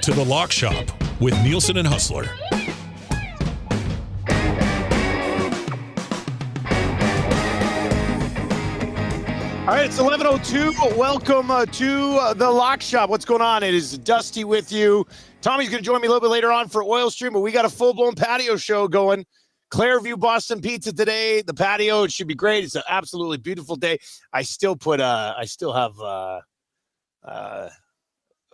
to the Lock Shop with Nielson and Hustler. All right, it's 11:02. Welcome to the Lock Shop. What's going on? It is Dusty with you. Tommy's going to join me a little bit later on for Oil Stream, but we got a full-blown patio show going. Clairview Boston Pizza today. The patio, it should be great. It's an absolutely beautiful day. I still have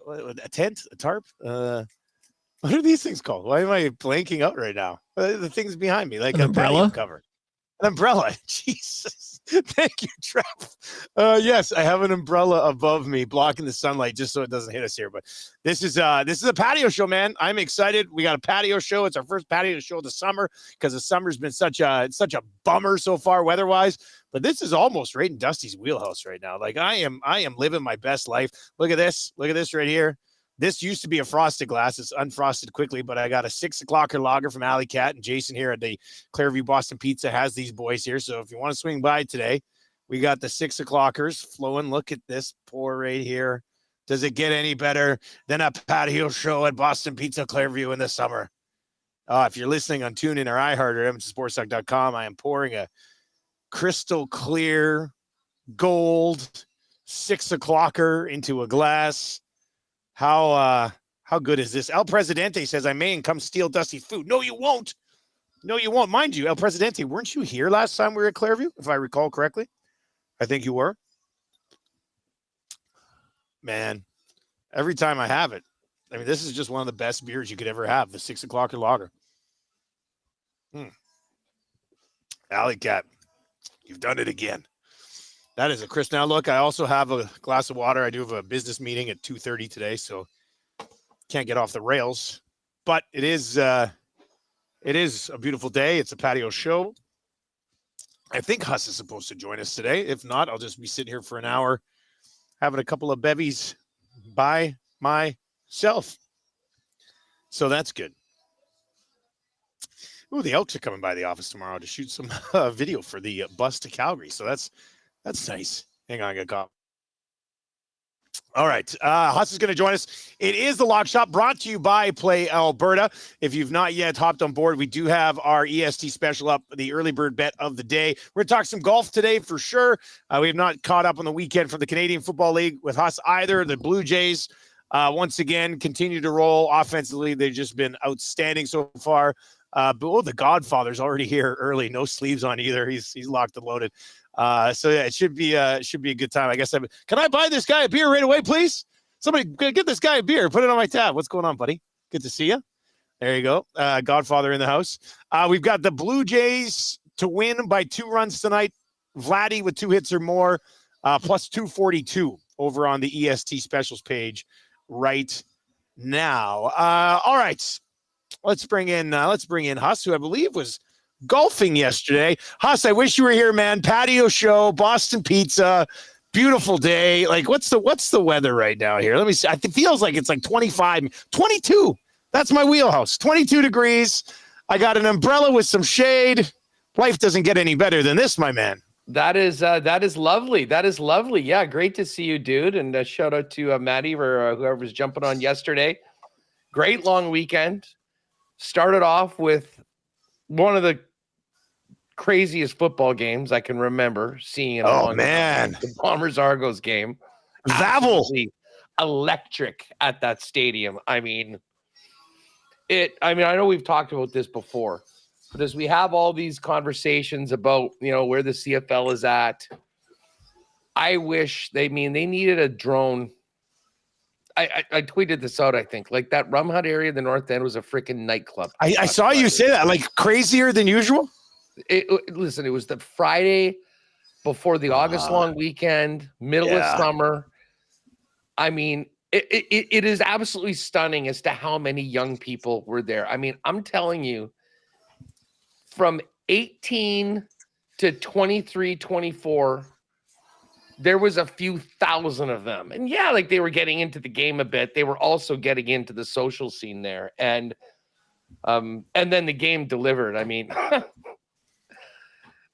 a tent, a tarp. What are these things called? Why am I blanking out right now? The things behind me, like an a umbrella patio cover. An umbrella. Jesus. Thank you, Trev. Yes, I have an umbrella above me blocking the sunlight just so it doesn't hit us here. But this is a patio show, man. I'm excited. We got a patio show. It's our first patio show of the summer because the summer's been such a bummer so far weather-wise. But this is almost right in Dusty's wheelhouse right now. Like I am living my best life. Look at this. Look at this right here. This used to be a frosted glass. It's unfrosted quickly, but I got a 6 o'clocker lager from Alley Cat, and Jason here at the Clairview Boston Pizza has these boys here. So if you want to swing by today, we got the 6 o'clockers flowing. Look at this pour right here. Does it get any better than a patio show at Boston Pizza Clairview in the summer? If you're listening on TuneIn or iHeart or EdmontonSportsTalk.com, I am pouring a crystal clear gold 6 o'clocker into a glass. How good is this? El Presidente says, I may come steal Dusty's food. No, you won't. No, you won't. Mind you, El Presidente, weren't you here last time we were at Clairview, if I recall correctly? I think you were. Man, every time I have it, I mean, this is just one of the best beers you could ever have, the 6 o'clocker lager. Alley Cat, you've done it again. That is a crisp. Now, look, I also have a glass of water. I do have a business meeting at 2:30 today, so can't get off the rails. But it is a beautiful day. It's a patio show. I think Huss is supposed to join us today. If not, I'll just be sitting here for an hour having a couple of bevies by myself. So that's good. Ooh, the Elks are coming by the office tomorrow to shoot some video for the bus to Calgary. So that's nice. Hang on, I got caught. All right. Huss is going to join us. It is the Lock Shop brought to you by Play Alberta. If you've not yet hopped on board, we do have our EST special up, the early bird bet of the day. We're going to talk some golf today for sure. We have not caught up on the weekend for the Canadian Football League with Huss either. The Blue Jays, once again, continue to roll offensively. They've just been outstanding so far. But the Godfather's already here early. No sleeves on either. He's locked and loaded. So yeah, it should be a good time. I guess can I buy this guy a beer right away, please? Somebody get this guy a beer. Put it on my tab. What's going on, buddy? Good to see you. There you go. Godfather in the house. We've got the Blue Jays to win by 2 runs tonight. Vladdy with 2 hits or more, plus 242 over on the EST specials page right now. All right. Let's bring in Huss, who I believe was golfing yesterday. Huss, I wish you were here, man. Patio show, Boston Pizza, beautiful day. Like, what's the weather right now here? Let me see. It feels like it's like 25, 22. That's my wheelhouse. 22 degrees. I got an umbrella with some shade. Life doesn't get any better than this, my man. That is lovely. That is lovely. Yeah, great to see you, dude. And shout out to Maddie or whoever was jumping on yesterday. Great long weekend. Started off with one of the craziest football games I can remember seeing in a long time. The Bombers Argos game. Vavel. Electric at that stadium. I know we've talked about this before, but as we have all these conversations about, where the CFL is at, I wish they needed a drone. I tweeted this out, I think. Like, that Rum Hut area in the North End was a freaking nightclub. I saw you say that. Like, crazier than usual? Listen, it was the Friday before the August long weekend, middle of summer. I mean, it is absolutely stunning as to how many young people were there. I mean, I'm telling you, from 18 to 23, 24, there was a few thousand of them. And yeah, like, they were getting into the game a bit. They were also getting into the social scene there. And then the game delivered. I mean,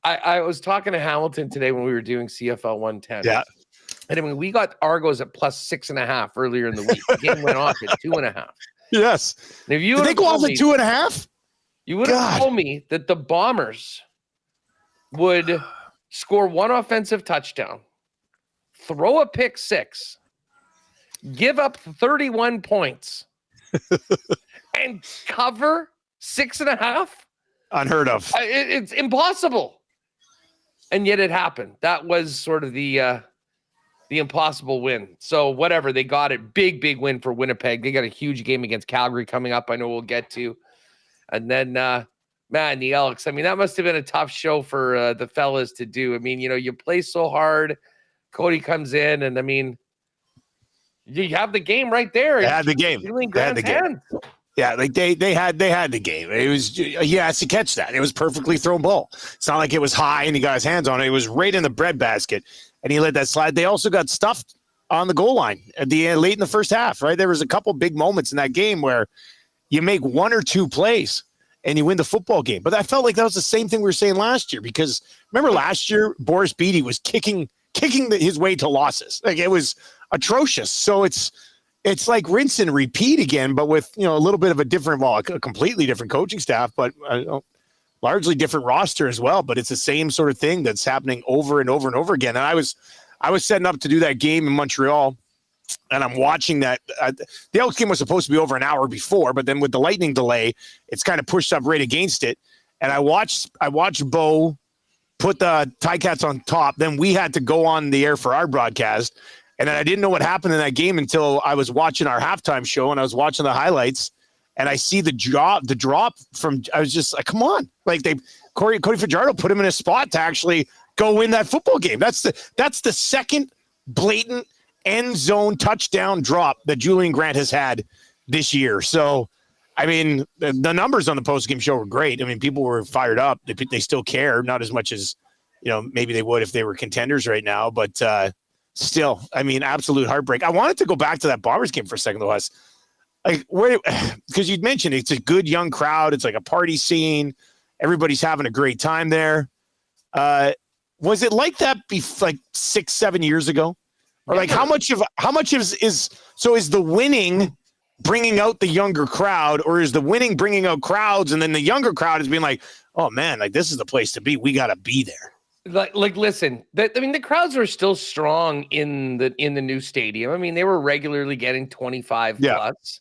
I was talking to Hamilton today when we were doing CFL 110. Yeah. And I mean, we got Argos at plus 6.5 earlier in the week. The game went off at 2.5. Yes. And if you Did would they have go off told at me, 2.5? you would have told me that the Bombers would score one offensive touchdown, throw a pick six, give up 31 points, and cover 6.5. Unheard of. It's impossible. And yet it happened. That was sort of the impossible win. So whatever, they got it. Big win for Winnipeg. They got a huge game against Calgary coming up. I know we'll get to. And then, man, the Elks. I mean, that must have been a tough show for the fellas to do. I mean, you play so hard. Cody comes in, and I mean, you have the game right there. They had the game. They had the game. Yeah, like they had the game. It was he has to catch that. It was perfectly thrown ball. It's not like it was high and he got his hands on it. It was right in the breadbasket, and he let that slide. They also got stuffed on the goal line at the late in the first half. Right, there was a couple big moments in that game where you make one or two plays and you win the football game. But I felt like that was the same thing we were saying last year, because remember last year Boris Beatty was kicking his way to losses. Like, it was atrocious. So it's like rinse and repeat again, but with, a little bit of a different, a completely different coaching staff, but largely different roster as well. But it's the same sort of thing that's happening over and over and over again. And I was setting up to do that game in Montreal, and I'm watching that. The Elks game was supposed to be over an hour before, but then with the lightning delay, it's kind of pushed up right against it. And I watched Bo put the Ticats on top. Then we had to go on the air for our broadcast. And then I didn't know what happened in that game until I was watching our halftime show, and I was watching the highlights, and I see the drop from, I was just like, come on. Like, Cody Fajardo put him in a spot to actually go win that football game. That's the second blatant end zone touchdown drop that Julian Grant has had this year. So, I mean, the numbers on the postgame show were great. I mean, people were fired up. They still care, not as much as, maybe they would if they were contenders right now, but still, I mean, absolute heartbreak. I wanted to go back to that Bombers game for a second, though, Wes. Like, because you'd mentioned it's a good young crowd. It's like a party scene. Everybody's having a great time there. Was it like that like 6-7 years ago? Or like how much is the winning bringing out the younger crowd, or is the winning bringing out crowds, and then the younger crowd is being like, oh man, like this is the place to be. We got to be there. Like, listen, the crowds are still strong in the new stadium. I mean, they were regularly getting 25 plus,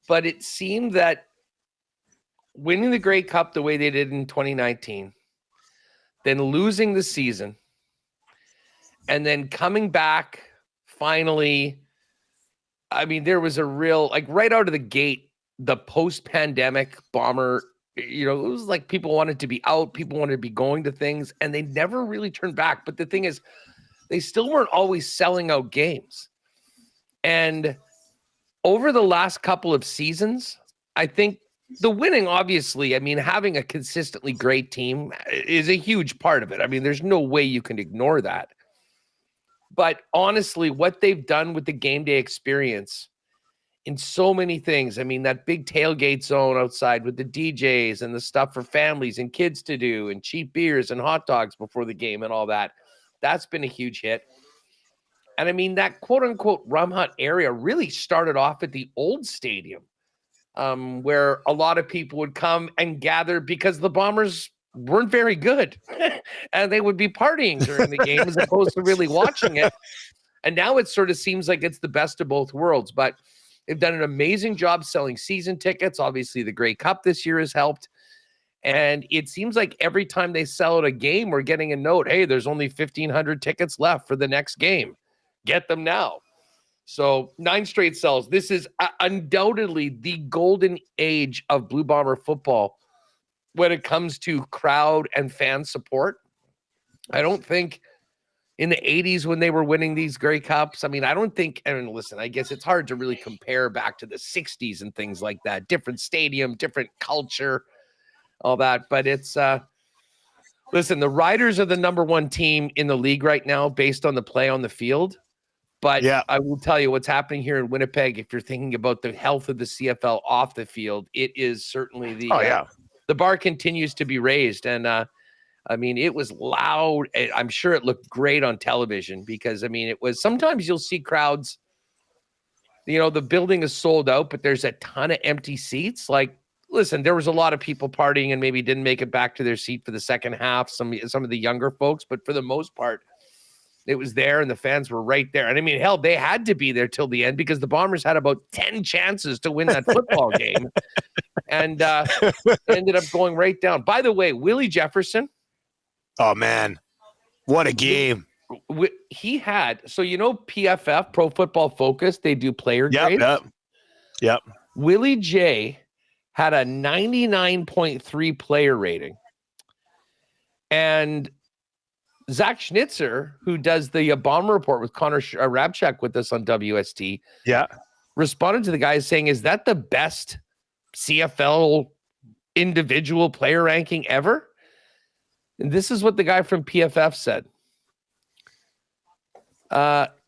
but it seemed that winning the Grey Cup the way they did in 2019, then losing the season, and then coming back finally. I mean, there was a real, like, right out of the gate, the post-pandemic Bomber, it was like people wanted to be out, people wanted to be going to things, and they never really turned back. But the thing is, they still weren't always selling out games. And over the last couple of seasons, I think the winning, obviously, I mean, having a consistently great team is a huge part of it. I mean, there's no way you can ignore that. But honestly, what they've done with the game day experience in so many things, I mean, that big tailgate zone outside with the DJs and the stuff for families and kids to do, and cheap beers and hot dogs before the game and all that, that's been a huge hit. And I mean, that quote unquote rum hut area really started off at the old stadium, where a lot of people would come and gather because the Bombers weren't very good and they would be partying during the game as opposed to really watching it. And now it sort of seems like it's the best of both worlds, but they've done an amazing job selling season tickets. Obviously the Grey Cup this year has helped. And it seems like every time they sell out a game, we're getting a note, hey, there's only 1,500 tickets left for the next game. Get them now. So 9 straight sells. This is undoubtedly the golden age of Blue Bomber football when it comes to crowd and fan support. I don't think in the 80s when they were winning these Grey Cups, I mean, I don't think, and listen, I guess it's hard to really compare back to the 60s and things like that. Different stadium, different culture, all that. But it's, listen, the Riders are the number 1 team in the league right now based on the play on the field. But yeah, I will tell you what's happening here in Winnipeg. If you're thinking about the health of the CFL off the field, it is certainly the bar continues to be raised. And I mean, it was loud. I'm sure it looked great on television because, I mean, it was, sometimes you'll see crowds the building is sold out, but there's a ton of empty seats. Like, listen, there was a lot of people partying and maybe didn't make it back to their seat for the second half. Some of the younger folks, but for the most part, it was there and the fans were right there. And I mean, hell, they had to be there till the end because the Bombers had about 10 chances to win that football game and ended up going right down. By the way, Willie Jefferson. Oh, man. What a game. He had, so PFF, Pro Football Focus, they do player grades. Yep. Willie J had a 99.3 player rating. And Zach Schnitzer, who does the Bomber Report with Connor Rabchak with us on WST, responded to the guys saying, is that the best CFL individual player ranking ever? And this is what the guy from PFF said.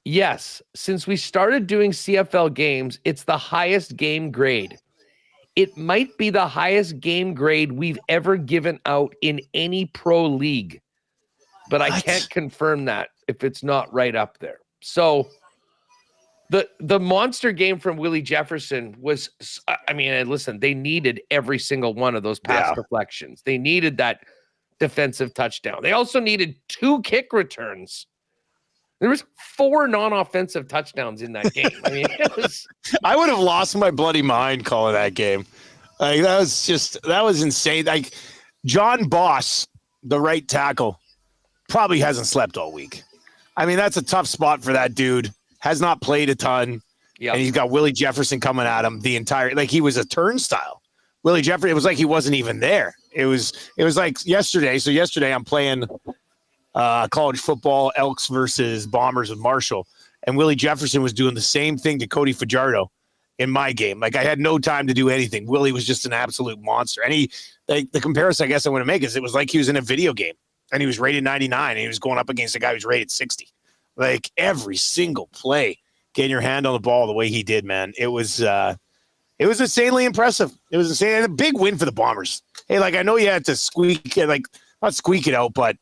Yes, since we started doing CFL games, it's the highest game grade. It might be the highest game grade we've ever given out in any pro league, but I can't confirm that if it's not right up there. So the monster game from Willie Jefferson was, I mean, listen, they needed every single one of those pass deflections. They needed that defensive touchdown. They also needed 2 kick returns. There was 4 non-offensive touchdowns in that game. I mean, I would have lost my bloody mind calling that game. Like, that was insane. Like, John Boss, the right tackle, probably hasn't slept all week. I mean, that's a tough spot for that dude. Has not played a ton. Yeah. And he's got Willie Jefferson coming at him the entire, like, he was a turnstile. Willie Jefferson, it was like he wasn't even there. It was like yesterday. So yesterday I'm playing college football, Elks versus Bombers with Marshall. And Willie Jefferson was doing the same thing to Cody Fajardo in my game. Like, I had no time to do anything. Willie was just an absolute monster. And the comparison I guess I want to make is it was like he was in a video game and he was rated 99 and he was going up against a guy who's rated 60. Like, every single play, getting your hand on the ball the way he did, man. It was insanely impressive. It was insane. And a big win for the Bombers. Hey, like, I know you had to not squeak it out, but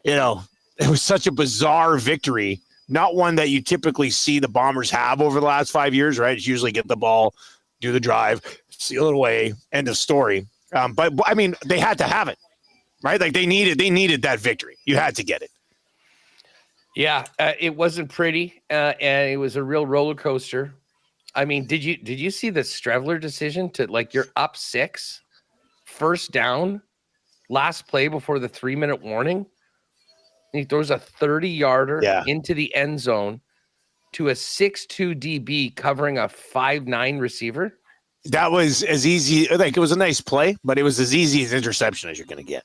it was such a bizarre victory. Not one that you typically see the Bombers have over the last 5 years, right? It's usually get the ball, do the drive, seal it away, end of story. But I mean, they had to have it, right? Like, they needed that victory. You had to get it. Yeah, it wasn't pretty, and it was a real roller coaster. I mean, did you see the Strevler decision to, like, you're up 6, first down, last play before the 3-minute warning? And he throws a 30-yarder into the end zone to a 6'2" DB covering a 5'9" receiver. That was as easy. Like, it was a nice play, but it was as easy as interception as you're going to get,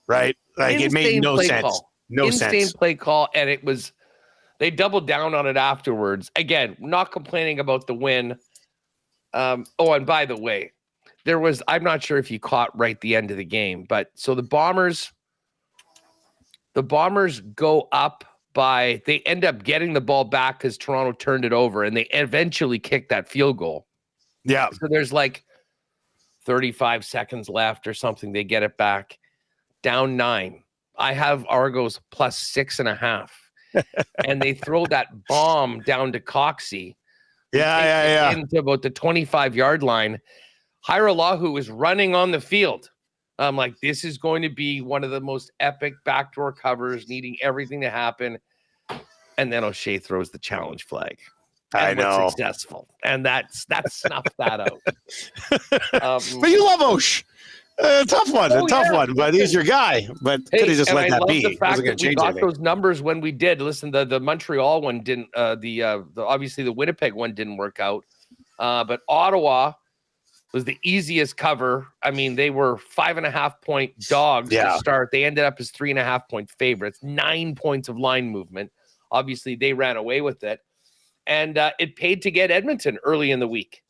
right? Like, it made no sense. Insane play call, and it was. They doubled down on it afterwards. Again, not complaining about the win. And by the way, I'm not sure if you caught right the end of the game, but so the Bombers go up by, they end up getting the ball back because Toronto turned it over and they eventually kicked that field goal. Yeah. So there's like 35 seconds left or something. They get it back down 9. I have Argos plus 6.5. And they throw that bomb down to Coxie. Into about the 25-yard line. Hiralahu is running on the field. I'm like, this is going to be one of the most epic backdoor covers, needing everything to happen. And then O'Shea throws the challenge flag. And I know. Successful. And that snuffed that out. But you love Osh. Tough one, but he's your guy. But could have just let that be. The fact that we got those numbers when we did. Listen, the Montreal one didn't. Obviously the Winnipeg one didn't work out. But Ottawa was the easiest cover. I mean, they were 5.5-point dogs to start. They ended up as 3.5-point favorites. 9 points of line movement. Obviously, they ran away with it, and it paid to get Edmonton early in the week.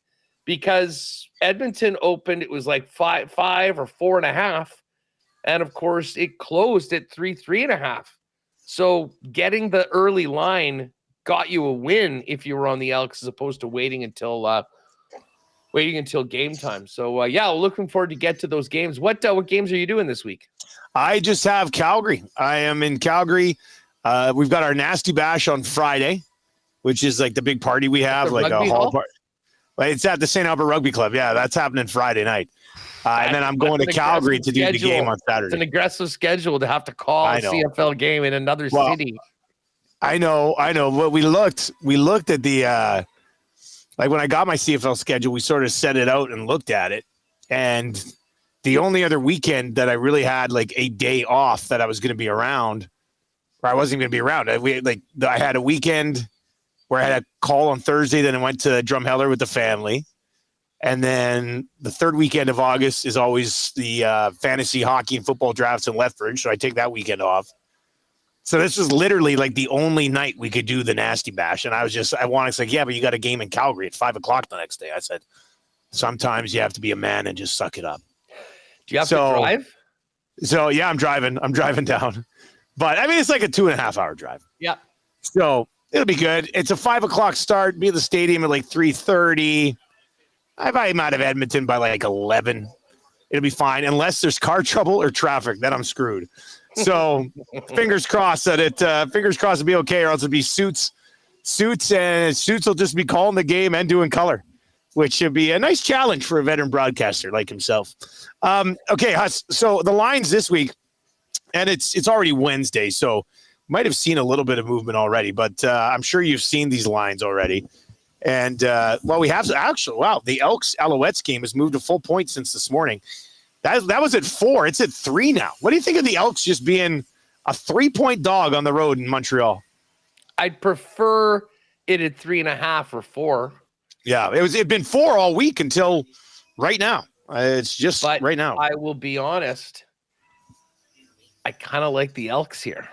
Because Edmonton opened, it was like 5 or 4.5. And of course, it closed at 3.5. So getting the early line got you a win if you were on the Elks as opposed to waiting until game time. So, looking forward to get to those games. What games are you doing this week? I just have Calgary. I am in Calgary. We've got our Nasty Bash on Friday. which is like the big party we have, like a hall party. It's at the St. Albert Rugby Club. Yeah, that's happening Friday night. And then I'm going to Calgary to do the game on Saturday. It's an aggressive schedule to have to call a CFL game in another city. I know. But we looked at the like when I got my CFL schedule, we sort of set it out and looked at it. And the only other weekend that I really had like a day off that I was going to be around, or I wasn't going to be around. I had a weekend where I had a call on Thursday, then I went to Drumheller with the family. And then the third weekend of August is always the fantasy hockey and football drafts in Lethbridge. So I take that weekend off. So this was literally like the only night we could do the Nasty Bash. And it's like, yeah, but you got a game in Calgary at 5:00 the next day. I said, sometimes you have to be a man and just suck it up. Do you have to drive? So yeah, I'm driving down, but I mean, it's like a 2.5 hour drive. Yeah. So it'll be good. It's a 5:00 start, be at the stadium at like 3:30. I'm out of Edmonton by like 11. It'll be fine unless there's car trouble or traffic. Then I'm screwed. So fingers crossed that it'll be okay, or else it'll be suits will just be calling the game and doing color, which should be a nice challenge for a veteran broadcaster like himself. Okay, Huss. So the lines this week, and it's already Wednesday, so might have seen a little bit of movement already, but I'm sure you've seen these lines already. And, we have actually, the Elks Alouettes game has moved a full point since this morning. That was at 4. It's at 3 now. What do you think of the Elks just being a 3-point dog on the road in Montreal? I'd prefer it at 3.5 or 4. Yeah, it'd been 4 all week until right now. It's just right now. I will be honest. I kind of like the Elks here.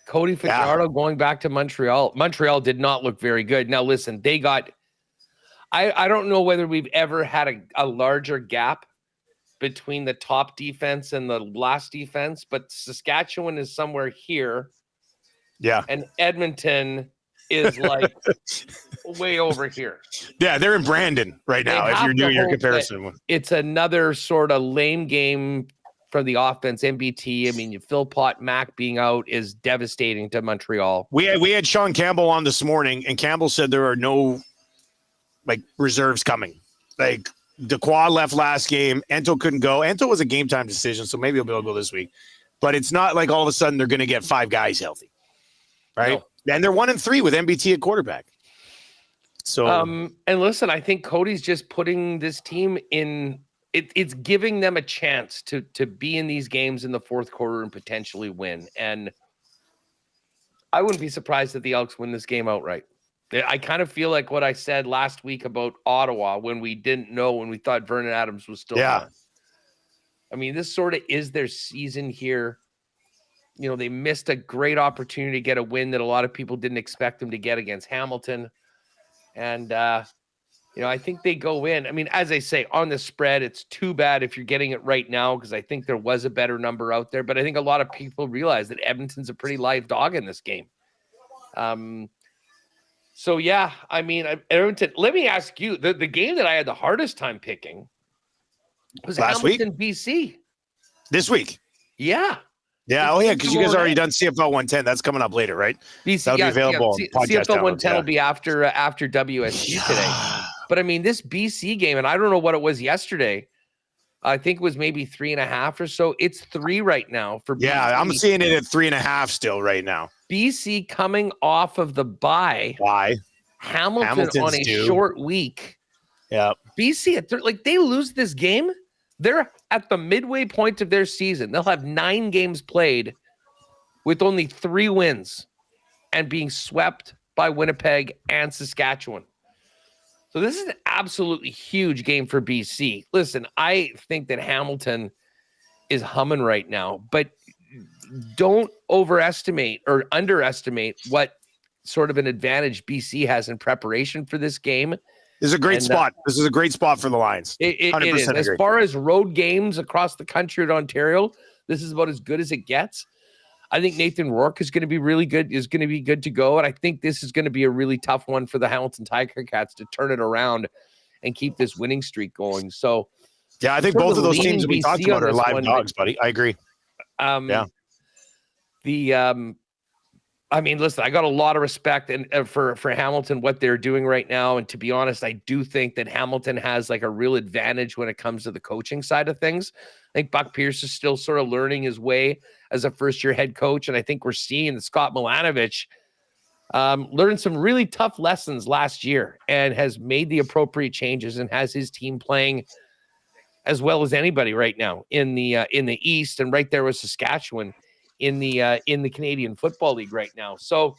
Cody Fajardo going back to Montreal. Montreal did not look very good. Now, listen, they got – I don't know whether we've ever had a larger gap between the top defense and the last defense, but Saskatchewan is somewhere here. Yeah. And Edmonton is like way over here. Yeah, they're in Brandon right now if you're doing your comparison. It's another sort of lame game for the offense, MBT. I mean, Philpott Mac being out is devastating to Montreal. We had Sean Campbell on this morning, and Campbell said there are no reserves coming. Like Dequoy left last game, Ento couldn't go. Ento was a game time decision, so maybe he'll be able to go this week. But it's not like all of a sudden they're going to get 5 guys healthy, right? No. And they're 1-3 with MBT at quarterback. So, and listen, I think Cody's just putting this team in. It's giving them a chance to be in these games in the fourth quarter and potentially win. And I wouldn't be surprised if the Elks win this game outright. I kind of feel like what I said last week about Ottawa when we didn't know, when we thought Vernon Adams was still on. I mean, this sort of is their season here. You know, they missed a great opportunity to get a win that a lot of people didn't expect them to get against Hamilton. And, I think they go in. I mean, as I say, on the spread, it's too bad if you're getting it right now because I think there was a better number out there. But I think a lot of people realize that Edmonton's a pretty live dog in this game. So, yeah, I mean, Edmonton, let me ask you, the game that I had the hardest time picking was last Hamilton, week? BC. This week? Yeah. Yeah, because you guys already done CFL 110. That's coming up later, right? BC, that'll be available. On CFL 110 will be after WSG today. But I mean, this BC game, and I don't know what it was yesterday. I think it was maybe 3.5 or so. It's 3 right now for BC. Yeah, I'm seeing it at 3.5 still right now. BC coming off of the bye. Why? Hamilton's on a short week. Yeah. BC, they lose this game. They're at the midway point of their season. They'll have 9 games played with only 3 wins and being swept by Winnipeg and Saskatchewan. So this is an absolutely huge game for BC. Listen, I think that Hamilton is humming right now, but don't overestimate or underestimate what sort of an advantage BC has in preparation for this game. This is a great spot. This is a great spot for the Lions. It is. As far as road games across the country at Ontario, this is about as good as it gets. I think Nathan Rourke is going to be really good, is going to be good to go. And I think this is going to be a really tough one for the Hamilton Tiger Cats to turn it around and keep this winning streak going. So, yeah, I think both of those teams that we talked about are live dogs, buddy. I agree. I mean, listen, I got a lot of respect and for Hamilton, what they're doing right now. And to be honest, I do think that Hamilton has like a real advantage when it comes to the coaching side of things. I think Buck Pierce is still sort of learning his way as a first-year head coach. And I think we're seeing that Scott Milanovich learned some really tough lessons last year and has made the appropriate changes and has his team playing as well as anybody right now in the East, and right there with Saskatchewan in the Canadian Football League right now. So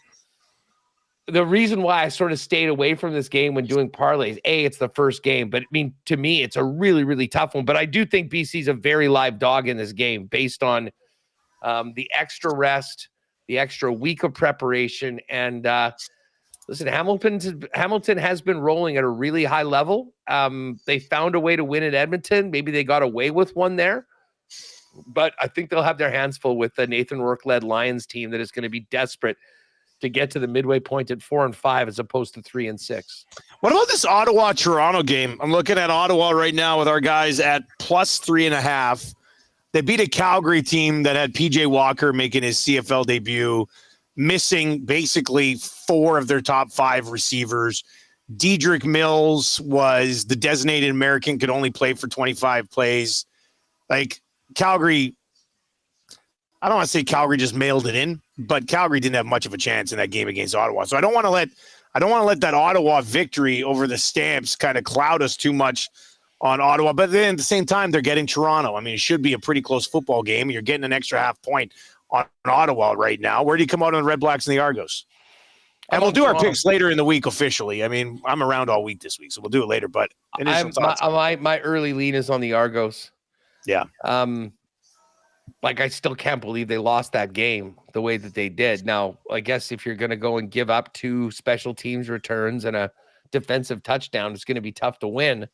the reason why I sort of stayed away from this game when doing parlays, it's the first game, but I mean, to me, it's a really, really tough one. But I do think BC's a very live dog in this game based on the extra rest, the extra week of preparation. And listen, Hamilton has been rolling at a really high level. They found a way to win at Edmonton. Maybe they got away with one there. But I think they'll have their hands full with the Nathan Rourke-led Lions team that is going to be desperate to get to the midway point at 4-5 as opposed to 3-6. What about this Ottawa-Toronto game? I'm looking at Ottawa right now with our guys at plus 3.5. They beat a Calgary team that had PJ Walker making his CFL debut, missing basically 4 of their top 5 receivers. Dedrick Mills was the designated American, could only play for 25 plays. Like, Calgary, I don't want to say Calgary just mailed it in, but Calgary didn't have much of a chance in that game against Ottawa. So I don't want to let that Ottawa victory over the Stamps kind of cloud us too much on Ottawa. But then at the same time, they're getting Toronto. I mean, it should be a pretty close football game. You're getting an extra half point on Ottawa right now. Where do you come out on the Red Blacks and the Argos? And we'll do our picks later in the week officially. I mean, I'm around all week this week, so we'll do it later. But my early lean is on the Argos. Yeah. Like, I still can't believe they lost that game the way that they did. Now, I guess if you're going to go and give up 2 special teams returns and a defensive touchdown, it's going to be tough to win.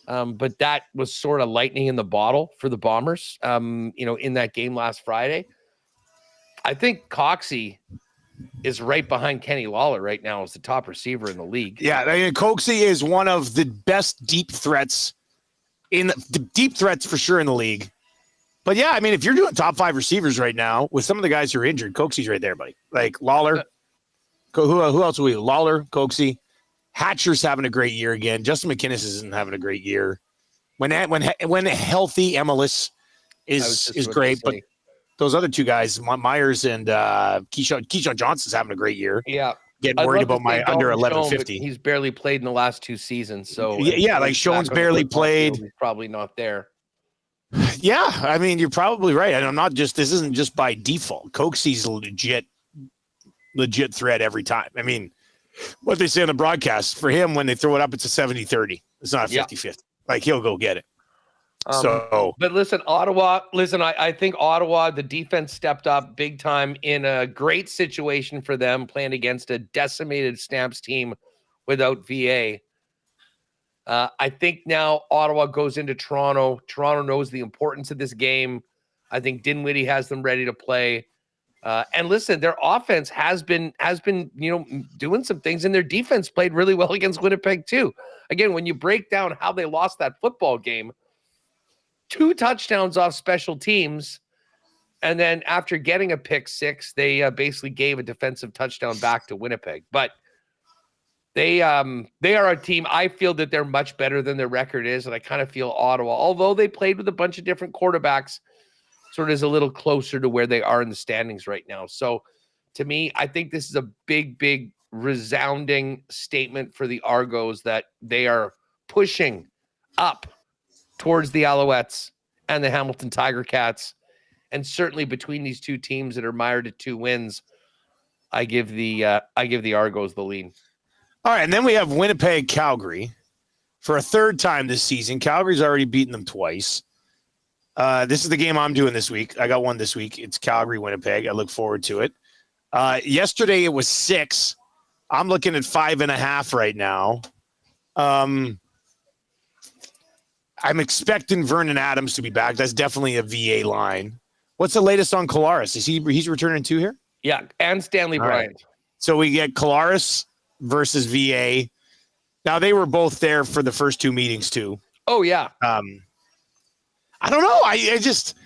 But that was sort of lightning in the bottle for the Bombers, in that game last Friday. I think Coxie is right behind Kenny Lawler right now as the top receiver in the league. Yeah, I mean, Coxie is one of the best deep threats for sure in the league. But yeah, I mean, if you're doing top 5 receivers right now with some of the guys who are injured, Coxie's right there, buddy. Like Lawler, who else are we? Lawler, Coxie, Hatcher's having a great year again. Justin McInnes isn't having a great year. When healthy, MLS is great, but those other 2 guys, Myers and Keyshawn Johnson's having a great year. Yeah. Getting worried about my under 1150. He's barely played in the last 2 seasons. So yeah, like Schoen's barely played. He's probably not there. Yeah, I mean, you're probably right. And this isn't just by default. Coxie's a legit threat every time. I mean, what they say on the broadcast, for him, when they throw it up, it's a 70-30. It's not a 50-50. Like, he'll go get it. But listen, Ottawa, I think Ottawa, the defense stepped up big time in a great situation for them playing against a decimated Stamps team without VA. I think now Ottawa goes into Toronto. Toronto knows the importance of this game. I think Dinwiddie has them ready to play. And listen, their offense has been doing some things, and their defense played really well against Winnipeg too. Again, when you break down how they lost that football game, 2 touchdowns off special teams, and then after getting a pick 6, they basically gave a defensive touchdown back to Winnipeg. But they are a team. I feel that they're much better than their record is, and I kind of feel Ottawa, although they played with a bunch of different quarterbacks, sort of is a little closer to where they are in the standings right now. So to me, I think this is a big, big resounding statement for the Argos that they are pushing up towards the Alouettes and the Hamilton Tiger Cats. And certainly between these 2 teams that are mired at 2 wins, I give the Argos the lead. All right, and then we have Winnipeg, Calgary for a 3rd time this season. Calgary's already beaten them twice. This is the game I'm doing this week. I got one this week. It's Calgary, Winnipeg. I look forward to it. Yesterday it was 6. I'm looking at 5.5 right now. I'm expecting Vernon Adams to be back. That's definitely a VA line. What's the latest on Collaros? He's returning too here? Yeah, and Stanley Bryant. Right. So we get Collaros versus VA. Now, they were both there for the first 2 meetings too. Oh, yeah. I don't know. I just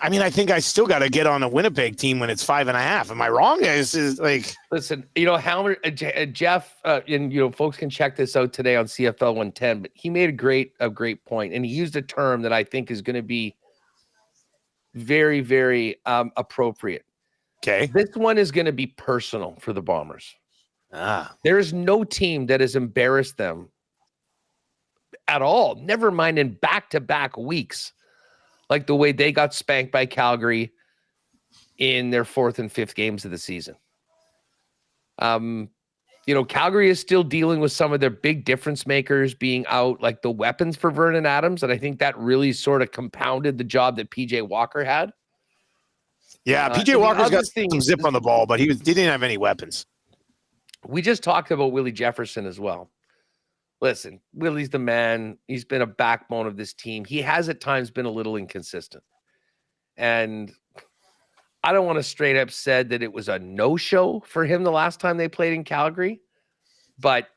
I mean, I think I still got to get on a Winnipeg team when it's 5.5. Am I wrong? Is like, listen, Hammer, Jeff, and folks can check this out today on CFL 110. But he made a great point, and he used a term that I think is going to be very, very appropriate. Okay, this one is going to be personal for the Bombers. There is no team that has embarrassed them at all. Never mind in back-to-back weeks. Like the way they got spanked by Calgary in their 4th and 5th games of the season. Calgary is still dealing with some of their big difference makers being out, like the weapons for Vernon Adams. And I think that really sort of compounded the job that PJ Walker had. Yeah, PJ Walker's got some zip on the ball, but he didn't have any weapons. We just talked about Willie Jefferson as well. Listen, Willie's the man. He's been a backbone of this team. He has at times been a little inconsistent. And I don't want to straight up said that it was a no-show for him the last time they played in Calgary, but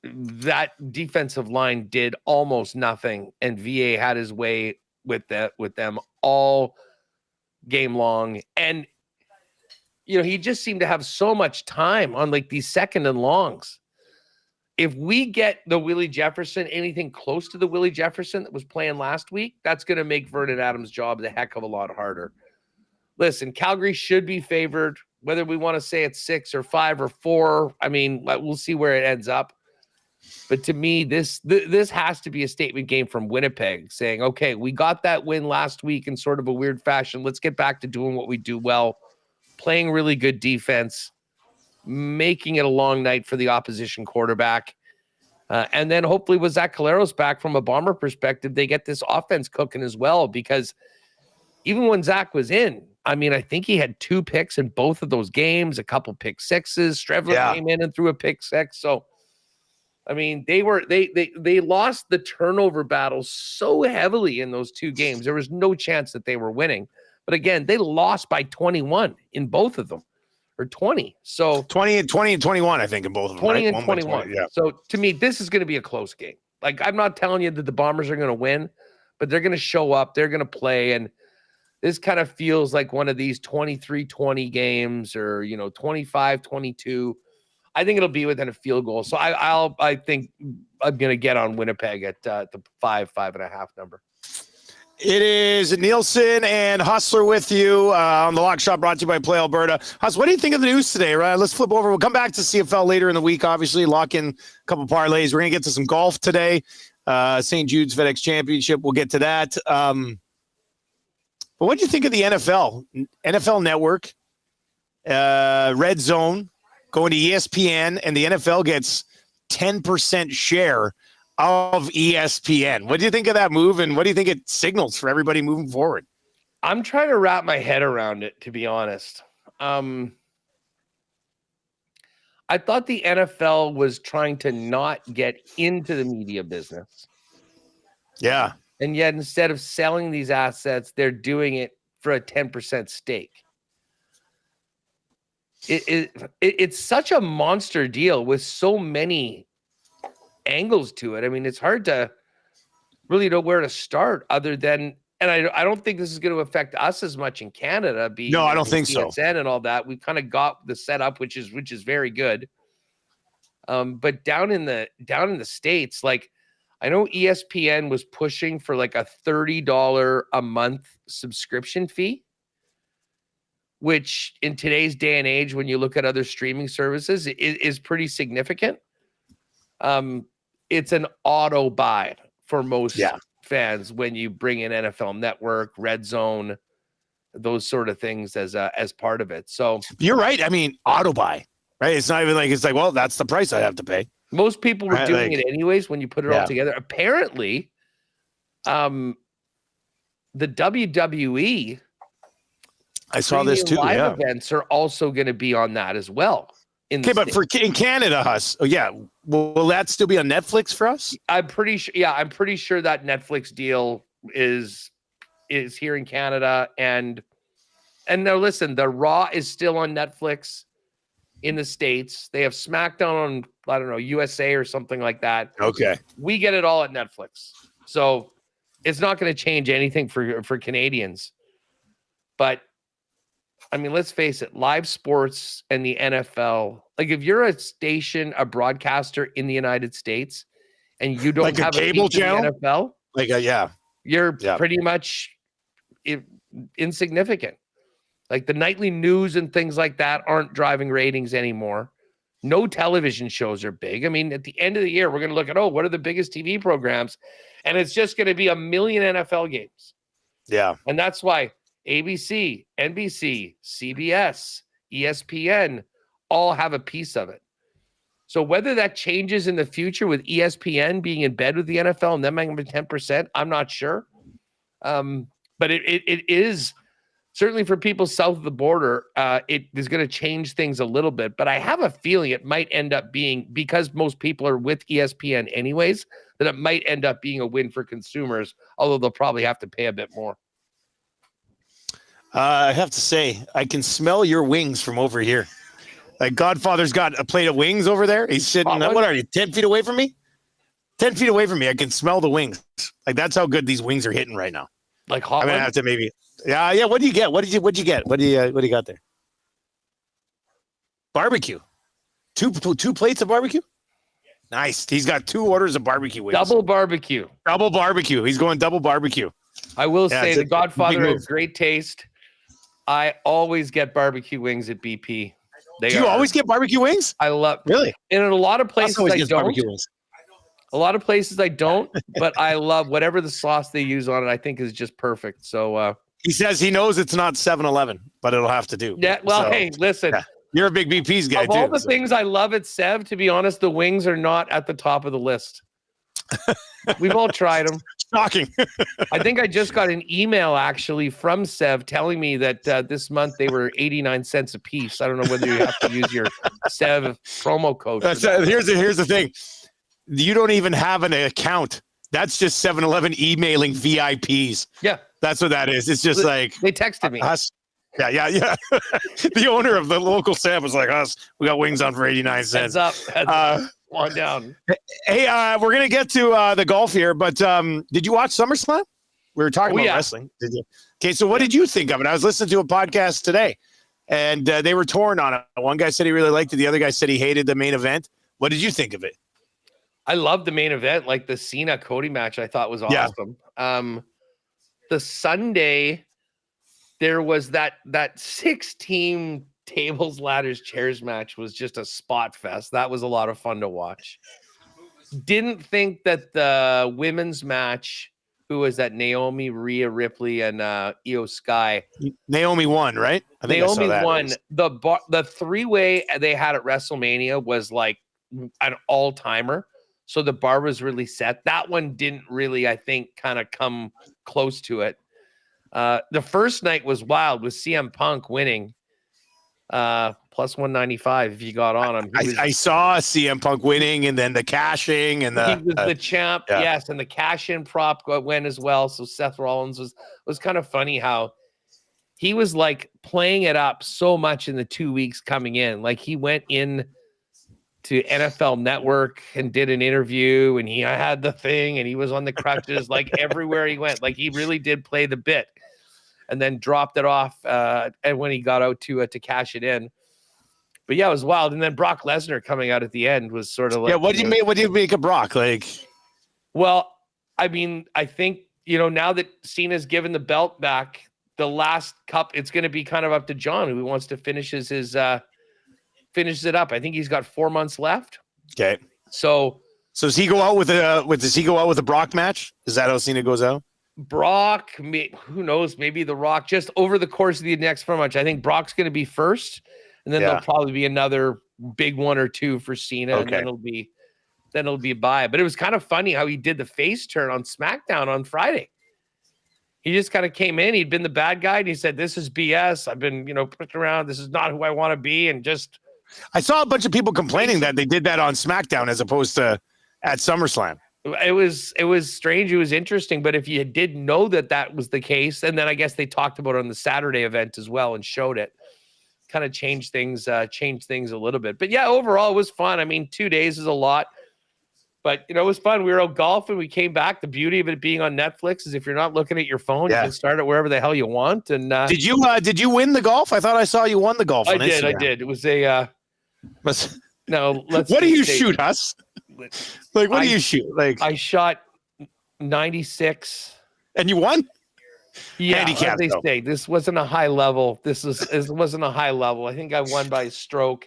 that defensive line did almost nothing, and VA had his way with them all game long. And he just seemed to have so much time on like these 2nd and longs. If we get the Willie Jefferson, anything close to the Willie Jefferson that was playing last week, that's going to make Vernon Adams' job a heck of a lot harder. Listen, Calgary should be favored, whether we want to say it's 6 or 5 or 4. I mean, we'll see where it ends up. But to me, this has to be a statement game from Winnipeg saying, okay, we got that win last week in sort of a weird fashion. Let's get back to doing what we do well, playing really good defense, making it a long night for the opposition quarterback. And then hopefully with Zach Caleros back from a Bomber perspective, they get this offense cooking as well, because even when Zach was in, I mean, I think he had 2 picks in both of those games, a couple pick sixes. Strevler came in and threw a pick 6. So, I mean, they lost the turnover battle so heavily in those 2 games. There was no chance that they were winning. But again, they lost by 21 in both of them. Or 20. So 20 and 21, I think, in both of them. 20 right? and 21. 20, yeah. So to me, this is going to be a close game. Like, I'm not telling you that the Bombers are going to win, but they're going to show up. They're going to play. And this kind of feels like one of these 23-20 games, or 25-22. I think it'll be within a field goal. So I think I'm going to get on Winnipeg at the 5.5 number. It is Nielson and Hustler with you on the Lock Shop, brought to you by Play Alberta. Hus, what do you think of the news today? Right, let's flip over. We'll come back to CFL later in the week, obviously, lock in a couple parlays. We're going to get to some golf today. St. Jude's FedEx Championship. We'll get to that. But what do you think of the NFL? NFL Network, Red Zone, going to ESPN, and the NFL gets 10% share of ESPN. What do you think of that move, and what do you think it signals for everybody moving forward? I'm trying to wrap my head around it, to be honest. I thought the NFL was trying to not get into the media business. Yeah. And yet, instead of selling these assets, they're doing it for a 10% stake. It's such a monster deal with so many angles to it. I mean, it's hard to really know where to start, other than, and I don't think this is going to affect us as much in Canada. No, I don't think so. And all that, we've kind of got the setup, which is very good. But down in the States, like, I know ESPN was pushing for like a $30 a month subscription fee, which in today's day and age, when you look at other streaming services, is pretty significant. It's an auto buy for most fans when you bring in NFL Network, Red Zone, those sort of things as part of it. So you're right. I mean, auto buy, right? It's not even like, it's like, well, that's the price I have to pay. Most people were doing it anyways when you put it all together. Apparently, the WWE, I saw this too. Live events are also going to be on that as well. Okay, but in Canada, Huss, will that still be on Netflix for us? I'm pretty sure. Yeah, I'm pretty sure that Netflix deal is here in Canada, and now listen, the Raw is still on Netflix in the States. They have SmackDown on, I don't know, USA or something like that. Okay, we get it all at Netflix, so it's not going to change anything for Canadians. But I mean, let's face it, live sports and the NFL, like if you're a broadcaster in the United States and you don't Like a have cable piece of channel? the NFL, you're pretty much insignificant. Like the nightly news and things like that aren't driving ratings anymore. No television shows are big. I mean, at the end of the year, we're going to look at, what are the biggest TV programs? And it's just going to be 1 million NFL games. Yeah. And that's why ABC, NBC, CBS, ESPN all have a piece of it. So whether that changes in the future with ESPN being in bed with the NFL and them making 10%, I'm not sure. But it is certainly for people south of the border, it is going to change things a little bit. But I have a feeling it might end up being, because most people are with ESPN anyways, that it might end up being a win for consumers, although they'll probably have to pay a bit more. I have to say, I can smell your wings from over here. Like Godfather's got a plate of wings over there. He's sitting, what are you, 10 feet away from me? 10 feet away from me. I can smell the wings. Like that's how good these wings are hitting right now. Like hot. I'm gonna have to maybe. Yeah. What do you get? What did you get? What do you got there? Barbecue. Two plates of barbecue. Nice. He's got 2 orders of barbecue wings. Double barbecue. Double barbecue. He's going double barbecue. I will say the Godfather has great taste. I always get barbecue wings at BP. Do you always get barbecue wings? I love really. And in a lot of places I don't. Barbecue wings. A lot of places I don't, but I love whatever the sauce they use on it. I think is just perfect. So he says he knows it's not 7-Eleven, but it'll have to do. Yeah. Well, hey, listen. Yeah. You're a big BP's guy of too. All the things I love at Sev, to be honest, the wings are not at the top of the list. We've all tried them. Shocking. I think I just got an email actually from Sev telling me that this month they were 89 cents a piece. I don't know whether you have to use your Sev promo code. Here's the thing. You don't even have an account. That's just 7-Eleven emailing VIPs. Yeah. That's what that is. It's just like they texted me. Us. Yeah. The owner of the local Sev was like, us, we got wings on for 89 cents. Heads up. One down. Hey, we're going to get to the golf here, but did you watch SummerSlam? We were talking about wrestling. Did you? Okay, so what did you think of it? I was listening to a podcast today, and they were torn on it. One guy said he really liked it. The other guy said he hated the main event. What did you think of it? I loved the main event. Like the Cena-Cody match I thought was awesome. Yeah. The Sunday, there was that 6-team tables, ladders, chairs match was just a spot fest. That was a lot of fun to watch. Didn't think that the women's match, who was that? Naomi, Rhea Ripley, and Io Sky. Naomi won, right? I think Naomi won. The 3-way they had at WrestleMania was like an all-timer. So the bar was really set. That one didn't really, I think, kind of come close to it. The first night was wild with CM Punk winning. Plus 195 if you got on him. I saw CM Punk winning, and then the cashing, and he was the champ. Yeah. Yes, and the cash-in prop went as well. So Seth Rollins was kind of funny how he was like playing it up so much in the 2 weeks coming in. Like he went in to NFL Network and did an interview, and he had the thing, and he was on the crutches like everywhere he went. Like he really did play the bit, and then dropped it off. And when he got out to cash it in, but yeah, it was wild. And then Brock Lesnar coming out at the end was sort of like, What do you make of Brock? Like, well, I mean, I think now that Cena's given the belt back, the last cup, it's going to be kind of up to John, who wants to finishes it up. I think he's got 4 months left. Okay. So does he go out with a Brock match? Is that how Cena goes out? Brock, who knows? Maybe The Rock. Just over the course of the next 4 months, I think Brock's going to be first, and then there'll probably be another big 1 or 2 for Cena, and then it'll be bye. But it was kind of funny how he did the face turn on SmackDown on Friday. He just kind of came in. He'd been the bad guy, and he said, "This is BS. I've been, pushed around. This is not who I want to be." And just, I saw a bunch of people complaining that they did that on SmackDown as opposed to at SummerSlam. It was strange. It was interesting. But if you did know that was the case, and then I guess they talked about it on the Saturday event as well and showed it, kind of changed things a little bit. But yeah, overall it was fun. I mean, 2 days is a lot, But it was fun. We were out golfing. We came back. The beauty of it being on Netflix is if you're not looking at your phone, you can start it wherever the hell you want. And did you win the golf? I thought I saw you won the golf. I did. It was a no. Let's. What do you shoot, Huss? Like, what do you shoot? Like, I shot 96, and you won. Yeah, handicap, as they say, this wasn't a high level. This wasn't a high level. I think I won by a stroke.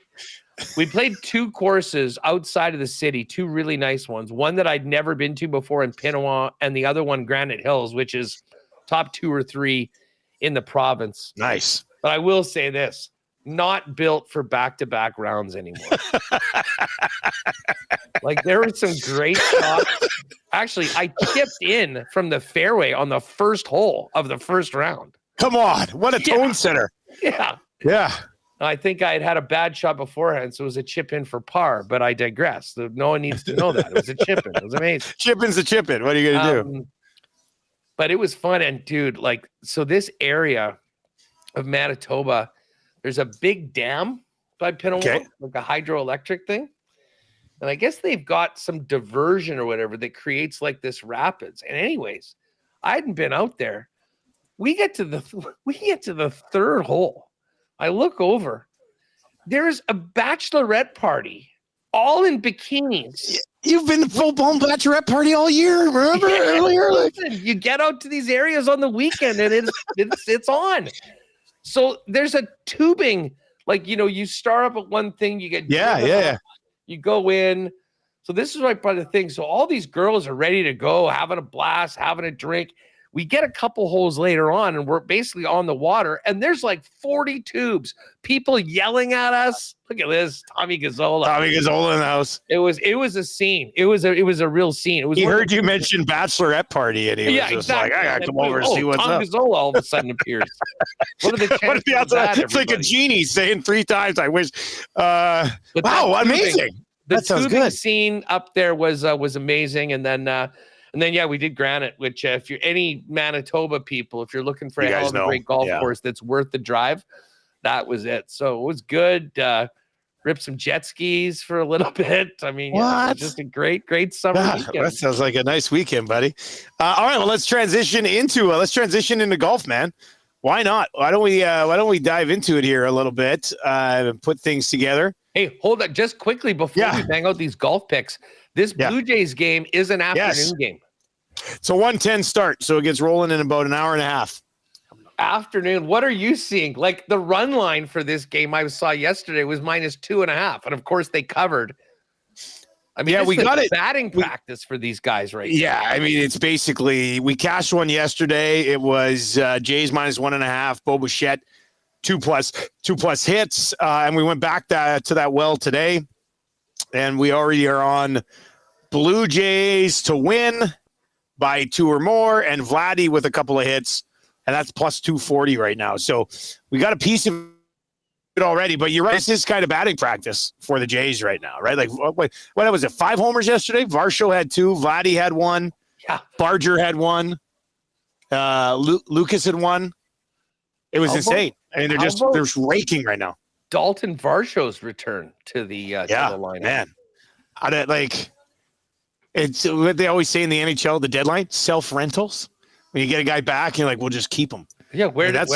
We played 2 courses outside of the city, 2 really nice ones. One that I'd never been to before in Pinawa, and the other one, Granite Hills, which is top 2 or 3 in the province. Nice. But I will say this, not built for back-to-back rounds anymore. Like, there were some great shots. Actually, I chipped in from the fairway on the first hole of the first round. Come on. What a tone setter. Yeah. Yeah. I think I had a bad shot beforehand, so it was a chip in for par, but I digress. No one needs to know that. It was a chip in. It was amazing. Chip in's a chip in. What are you going to do? But it was fun. And, dude, like, so this area of Manitoba, there's a big dam by Pinawa, like a hydroelectric thing. And I guess they've got some diversion or whatever that creates like this rapids. And anyways, I hadn't been out there. We get to the 3rd hole. I look over. There's a bachelorette party, all in bikinis. You've been full-blown bachelorette party all year. Remember earlier? Listen, you get out to these areas on the weekend, and it's on. So there's a tubing, like, you start up at one thing, you get you go in. So this is right by the thing. So all these girls are ready to go, having a blast, having a drink. We get a couple holes later on, and we're basically on the water, and there's like 40 tubes, people yelling at us. Look at this, Tommy Gazzola in the house. It was a scene. It was a real scene. He heard you mention bachelorette party, and he was just like, I gotta come over and see what's Tom up. Gazzola all of a sudden appears. What are the chances of that, it's like a genie saying 3 times, I wish. Wow, amazing. The tubing scene up there was amazing, and then yeah, we did Granite, which if you're any Manitoba people, if you're looking for a hell of a great golf course that's worth the drive, that was it. So it was good. Ripped some jet skis for a little bit. I mean, it was just a great summer weekend. That sounds like a nice weekend, buddy. All right, well, let's transition into golf, man. Why not? Why don't we dive into it here a little bit and put things together? Hey, hold on, just quickly before we bang out these golf picks. This Blue Jays game is an afternoon game. It's a 1:10 start, so it gets rolling in about an hour and a half. Afternoon. What are you seeing? Like, the run line for this game I saw yesterday was -2.5, and of course they covered. I mean, we got batting practice for these guys right now. Yeah, I mean, it's basically, we cashed one yesterday. It was Jays -1.5, Bo Bichette 2+ hits, and we went back to that well today, and we already are on Blue Jays to win by 2 or more, and Vladdy with a couple of hits, and that's +240 right now. So we got a piece of it already, but you're right. This is kind of batting practice for the Jays right now, right? Like, what was it? 5 homers yesterday? Varsho had 2. Vladdy had 1. Yeah. Barger had 1. Lucas had 1. It was insane. I mean, they're raking right now. Dalton Varsho's return to the lineup. Man. It's what they always say in the NHL, the deadline, self-rentals. When you get a guy back, you're like, we'll just keep him. Yeah, where did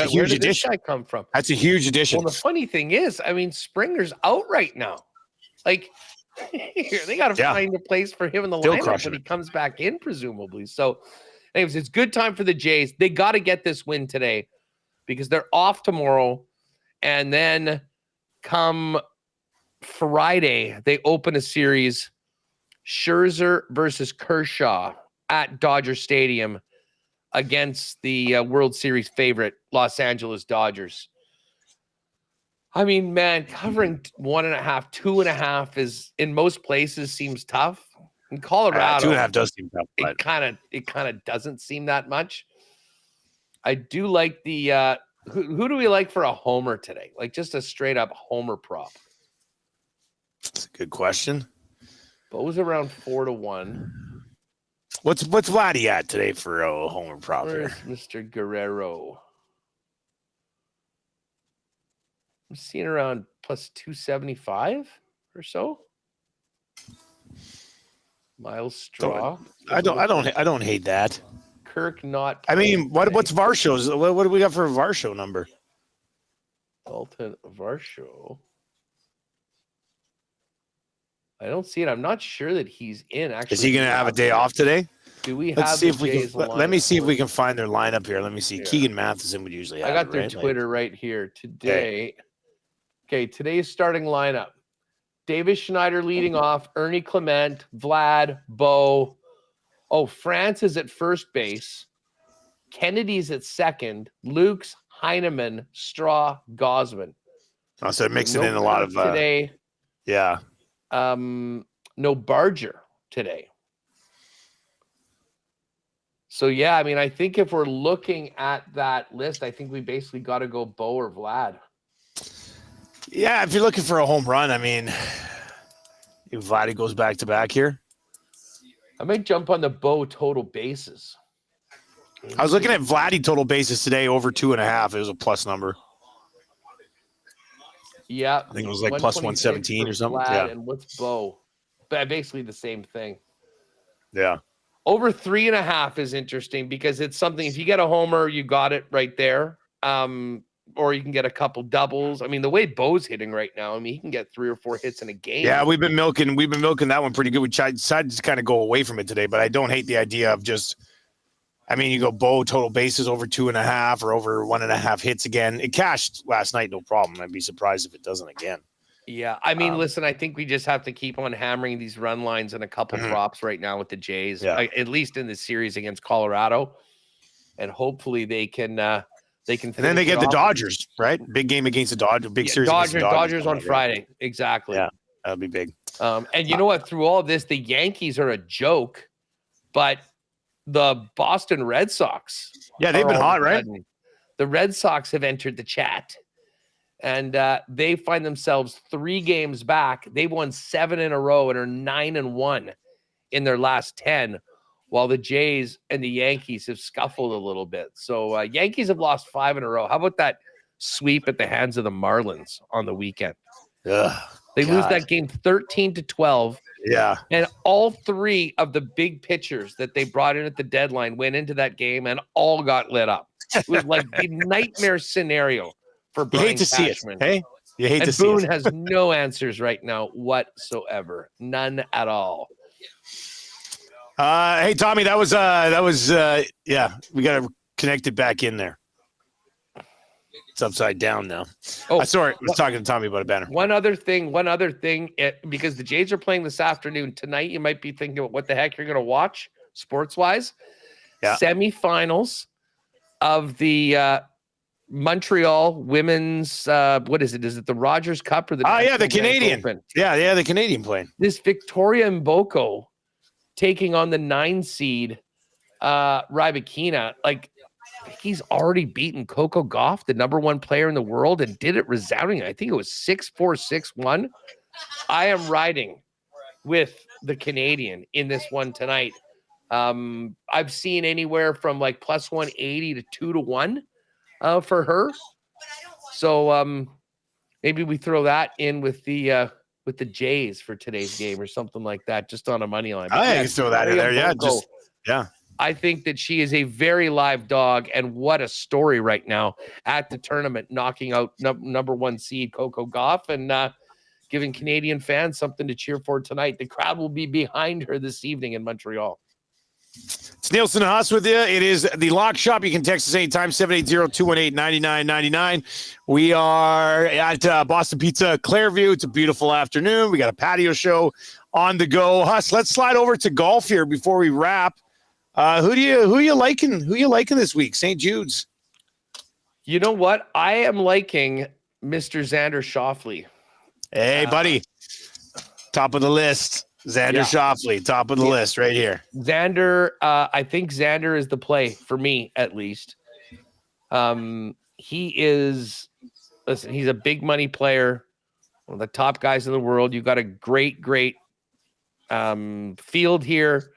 this guy come from? That's a huge addition. Well, the funny thing is, I mean, Springer's out right now. Like, they got to find a place for him in the lineup when he comes back in, presumably. So, anyways, it's good time for the Jays. They got to get this win today because they're off tomorrow. And then come Friday, they open a series, Scherzer versus Kershaw at Dodger Stadium against the World Series favorite Los Angeles Dodgers. I mean, man, covering 1.5, 2.5 is in most places seems tough. In Colorado, 2.5 does seem tough. It kind of doesn't seem that much. I do like the who do we like for a homer today? Like just a straight up homer prop. That's a good question. Bo's around 4-1. What's Vladdy at today for a homer prop? Where's Mr. Guerrero? I'm seeing around +275 or so. Miles Straw. I don't hate that. Kirk not. I mean, what's Varsho's? What do we got for a Varsho number? Dalton Varsho. I don't see it. I'm not sure that he's in. Actually, is he going to have a day off today? Do we Let's have see the if we Jays can. Let me see if we can find their lineup here. Let me see. Yeah. Keegan Matheson would usually have. I got it, their right? Twitter right here today. Okay, today's starting lineup: Davis Schneider leading off, Ernie Clement, Vlad, Bo. Oh, France is at first base. Kennedy's at second. Luke's, Heineman, Straw, Gosman. Oh, so mixing in a lot of today. Yeah. No Barger today. So yeah, I mean, I think if we're looking at that list, I think we basically got to go Bo or Vlad. Yeah, if you're looking for a home run, I mean, if Vladdy goes back to back here. I might jump on the Bo total bases. I was looking at Vladdy total bases today over 2.5. It was a plus number. Yeah. I think it was like plus 117 or something. Vlad, yeah. And what's Bo? But basically the same thing. Yeah. Over 3.5 is interesting because it's something, if you get a homer, you got it right there. Or you can get a couple doubles. I mean, the way Bo's hitting right now, I mean, he can get 3 or 4 hits in a game. Yeah, we've been milking that one pretty good. We decided to kind of go away from it today, but I don't hate the idea of just, I mean, you go Bo total bases over 2.5 or over 1.5 hits again. It cashed last night, no problem. I'd be surprised if it doesn't again. Yeah, I mean, listen, I think we just have to keep on hammering these run lines and a couple props right now with the Jays, at least in the series against Colorado, and hopefully they can. And then they get the Dodgers, right? Big game against the Dodgers. Big series. Dodgers on Friday. Exactly. Yeah, that'll be big. And you know what? Through all of this, the Yankees are a joke, but the Boston Red Sox. Yeah, they've been hot, right? The Red Sox have entered the chat, and they find themselves 3 games back. They've won 7 in a row and are 9-1 in their last 10. While the Jays and the Yankees have scuffled a little bit. So Yankees have lost 5 in a row. How about that sweep at the hands of the Marlins on the weekend? They lose that game 13-12. Yeah. And all 3 of the big pitchers that they brought in at the deadline went into that game and all got lit up. It was like the nightmare scenario for Brian You hate to see it. Hey, you hate to see it. Boone has no answers right now whatsoever. None at all. Hey Tommy, that was yeah, we got to connect it back in there. It's upside down now. Oh, sorry, I was talking to Tommy about a banner. One other thing, because the Jays are playing this afternoon tonight, you might be thinking about what the heck you're going to watch sports wise. Yeah. Semifinals of the Montreal women's what is it? Is it the Rogers Cup or the the Canadian? Yeah, the Canadian playing. This Victoria Mboko taking on the 9 seed Rybakina. Like, he's already beaten Coco Gauff, the number 1 player in the world, and did it resoundingly. I think it was 6-4, 6-1. I am riding with the Canadian in this one tonight. I've seen anywhere from like plus 180 to 2-1 for her. So maybe we throw that in with the Jays for today's game or something like that, just on a money line. I can throw that in there. Yeah, I think that she is a very live dog, and what a story right now at the tournament, knocking out number 1 seed Coco Gauff and giving Canadian fans something to cheer for tonight. The crowd will be behind her this evening in Montreal. It's Nielsen and Haas with you. It is the Lock Shop. You can text us anytime, 780-218-9999. We are at Boston Pizza Clairview. It's a beautiful afternoon. We got a patio show on the go. Haas, let's slide over to golf here before we wrap. Who you liking? Who you liking this week? St. Jude's. You know what? I am liking Mr. Xander Schauffele. Hey, buddy. Top of the list. Xander Schauffele, top of the list right here. Xander, I think Xander is the play for me, at least. He is, listen, he's a big money player, one of the top guys in the world. You've got a great field here.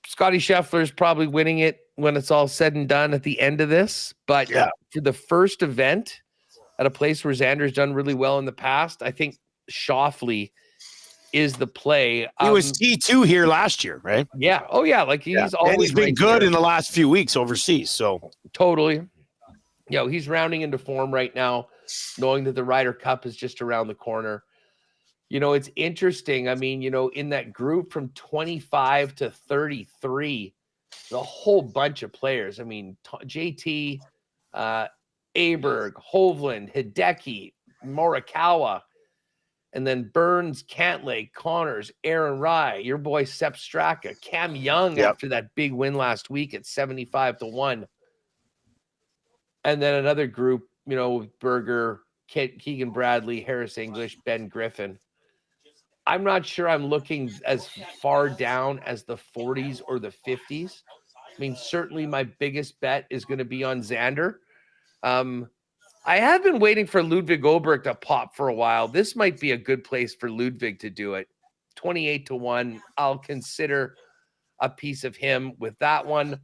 Scotty Scheffler is probably winning it when it's all said and done at the end of this. But for the first event at a place where Xander's done really well in the past, I think Schauffele is the play. He was T2 here last year, right? Yeah. Oh, yeah. Like he's always and he's been right good there. in the last few weeks overseas. So Totally. He's rounding into form right now, knowing that the Ryder Cup is just around the corner. It's interesting. I mean, in that group from 25 to 33, the whole bunch of players. I mean, JT, Aberg, Hovland, Hideki, Morikawa, and then Burns, Cantlay, Connors, Aaron Rai, your boy Sepp Straka, Cam Young after that big win last week at 75-1. And then another group, with Berger, Keegan Bradley, Harris English, Ben Griffin. I'm not sure I'm looking as far down as the 40s or the 50s. I mean, certainly my biggest bet is going to be on Xander. I have been waiting for Ludwig Oberg to pop for a while. This might be a good place for Ludwig to do it. 28-1. I'll consider a piece of him with that one.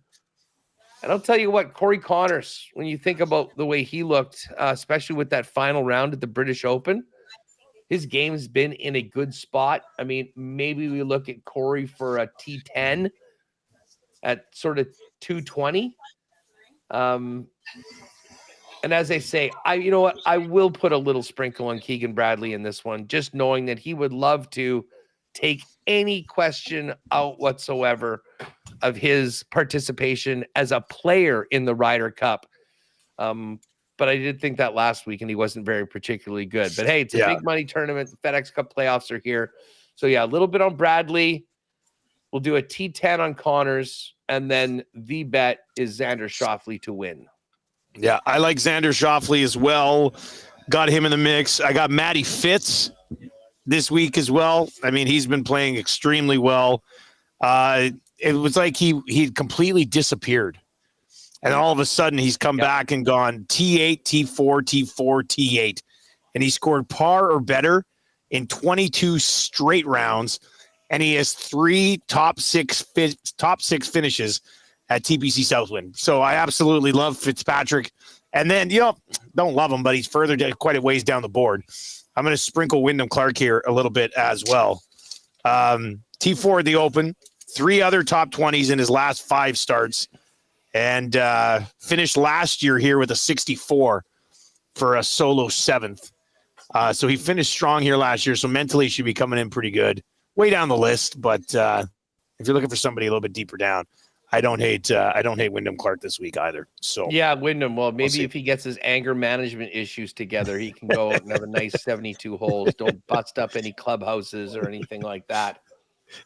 And I'll tell you what, Corey Connors, when you think about the way he looked, especially with that final round at the British Open, his game's been in a good spot. I mean, maybe we look at Corey for a T10 at sort of 220. And as I say, I will put a little sprinkle on Keegan Bradley in this one, just knowing that he would love to take any question out whatsoever of his participation as a player in the Ryder Cup. But I did think that last week, and he wasn't very particularly good. But hey, it's a big money tournament. The FedEx Cup playoffs are here. So a little bit on Bradley. We'll do a T10 on Connors, and then the bet is Xander Schauffele to win. Yeah, I like Xander Schauffele as well. Got him in the mix. I got Matty Fitz this week as well. I mean, he's been playing extremely well. It was like he completely disappeared. And all of a sudden, he's come back and gone T8, T4, T4, T8. And he scored par or better in 22 straight rounds. And he has 3 top six finishes at TPC Southwind. So I absolutely love Fitzpatrick. And then, don't love him, but he's further quite a ways down the board. I'm going to sprinkle Wyndham Clark here a little bit as well. T4 at the Open, 3 other top 20s in his last 5 starts, and finished last year here with a 64 for a solo 7th. So he finished strong here last year, so mentally he should be coming in pretty good. Way down the list, but if you're looking for somebody a little bit deeper down, I don't hate Wyndham Clark this week either. So Wyndham. Well, maybe if he gets his anger management issues together, he can go out and have a nice 72 holes. Don't bust up any clubhouses or anything like that.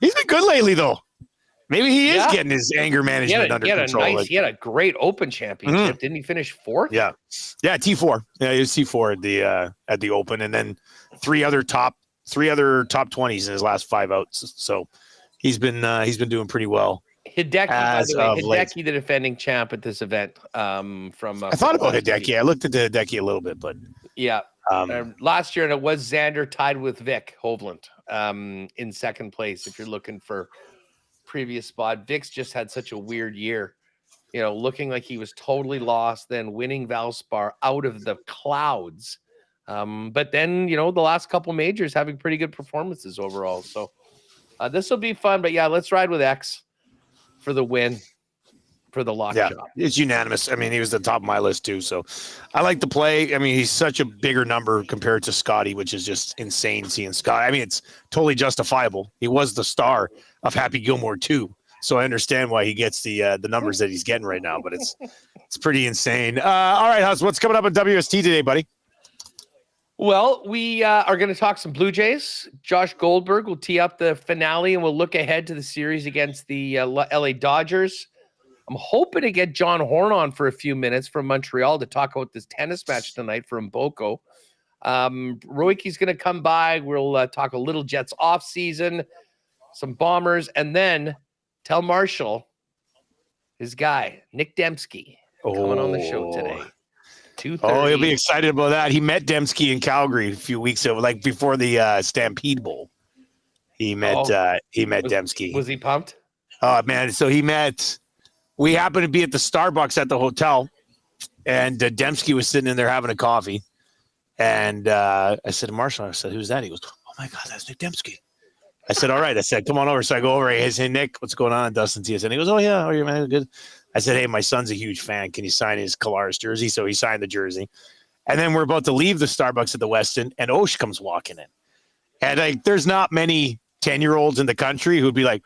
He's been good lately, though. Maybe he is getting his anger management under control. He had a great Open Championship. Didn't he finish 4th? Yeah, T4. Yeah, he was T4 at the Open, and then 3 other top 20s in his last 5 outs. So he's been doing pretty well. Hideki, by the way, Hideki, the defending champ at this event. I thought about Hideki. I looked at the Hideki a little bit, but last year, and it was Xander tied with Vic Hovland in second place. If you're looking for previous spot, Vic's just had such a weird year. Looking like he was totally lost, then winning Valspar out of the clouds. But then the last couple majors having pretty good performances overall. So this will be fun. But let's ride with X for the win, for the lock shot. It's unanimous. I mean, he was the top of my list too. So I like the play. I mean, he's such a bigger number compared to Scotty, which is just insane seeing Scott. I mean, it's totally justifiable. He was the star of Happy Gilmore too. So I understand why he gets the numbers that he's getting right now, but it's pretty insane. All right, Hus, what's coming up at WST today, buddy? Well, we are going to talk some Blue Jays. Josh Goldberg will tee up the finale, and we'll look ahead to the series against the LA Dodgers. I'm hoping to get John Horn on for a few minutes from Montreal to talk about this tennis match tonight from Mboko. Roiki's going to come by. We'll talk a little Jets off season, some Bombers, and then tell Marshall, his guy, Nick Dembski, coming on the show today. 2:30. Oh, he'll be excited about that. He met Dembski in Calgary a few weeks ago, like before the Stampede Bowl. He met Dembski. Was he pumped? Oh man! So we happened to be at the Starbucks at the hotel, and Dembski was sitting in there having a coffee. And I said to Marshall, I said, "Who's that?" He goes, "Oh my God, that's Nick Dembski." I said, all right. I said, come on over. So I go over. I say, Nick, what's going on? Dustin Nielson. And he goes, oh, yeah. Oh, you're man. Good. I said, hey, my son's a huge fan. Can you sign his Colares jersey? So he signed the jersey. And then we're about to leave the Starbucks at the Westin, and Osh comes walking in. And like, there's not many 10-year-olds in the country who'd be like,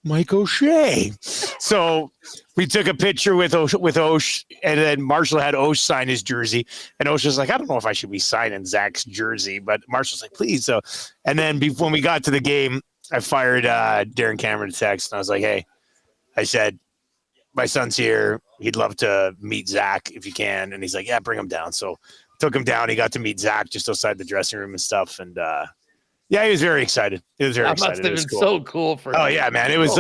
Mike O'Shea. So we took a picture with Osh, and then Marshall had Osh sign his jersey. And Osh was like, I don't know if I should be signing Zach's jersey, but Marshall's like, please. So, and then when we got to the game, I fired Darren Cameron a text, and I was like, hey, I said, my son's here. He'd love to meet Zach if you can. And he's like, yeah, bring him down. So took him down. He got to meet Zach just outside the dressing room and stuff. And yeah, he was very excited. It was very excited. Must have been so cool for him. Oh yeah, man. It was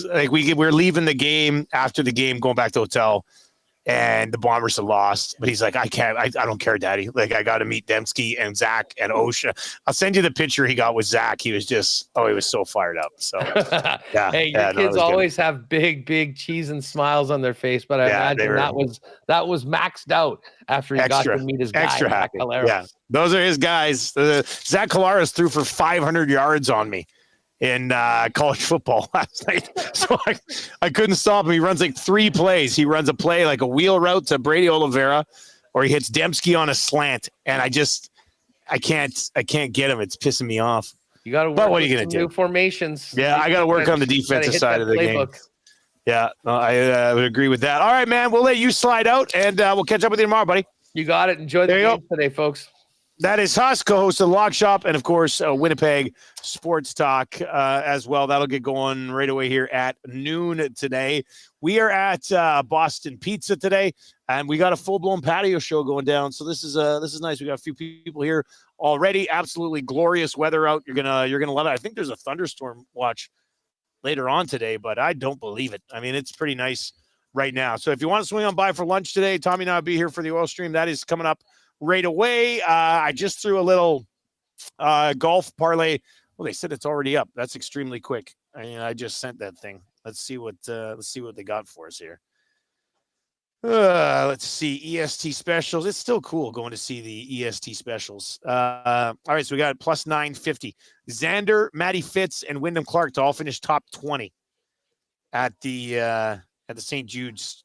like we're leaving the game after the game, going back to the hotel, and the Bombers had lost. But he's like, I don't care, Daddy. Like, I got to meet Dembski and Zach and Osha. I'll send you the picture he got with Zach. He was just, he was so fired up. So yeah. Hey, your kids always have big cheese and smiles on their face, but I imagine that was maxed out after he got to meet his guy. Extra happy. Yeah. Those are his guys. Zach Colares threw for 500 yards on me in college football last night. So I couldn't stop him. He runs like 3 plays. He runs a play like a wheel route to Brady Oliveira, or he hits Dembski on a slant. And I can't get him. It's pissing me off. You got to work what are you gonna do? New formations. Yeah, I got to work on the defensive side of the game. Yeah, I would agree with that. All right, man. We'll let you slide out, and we'll catch up with you tomorrow, buddy. You got it. Enjoy the game today, folks. That is Huss, co-host of the Lock Shop, and, of course, Winnipeg Sports Talk as well. That'll get going right away here at noon today. We are at Boston Pizza today, and we got a full-blown patio show going down. So this is nice. We got a few people here already. Absolutely glorious weather out. You're gonna love it. I think there's a thunderstorm watch later on today, but I don't believe it. I mean, it's pretty nice right now. So if you want to swing on by for lunch today, Tommy and I will be here for the oil stream. That is coming up right away. I just threw a little golf parlay. Well, they said it's already up. That's extremely quick. I just sent that thing. Let's see what they got for us here. Let's see, EST specials. It's still cool going to see the EST specials. All right, so we got plus 950. Xander, Matty Fitz, and Wyndham Clark to all finish top 20 at the St. Jude's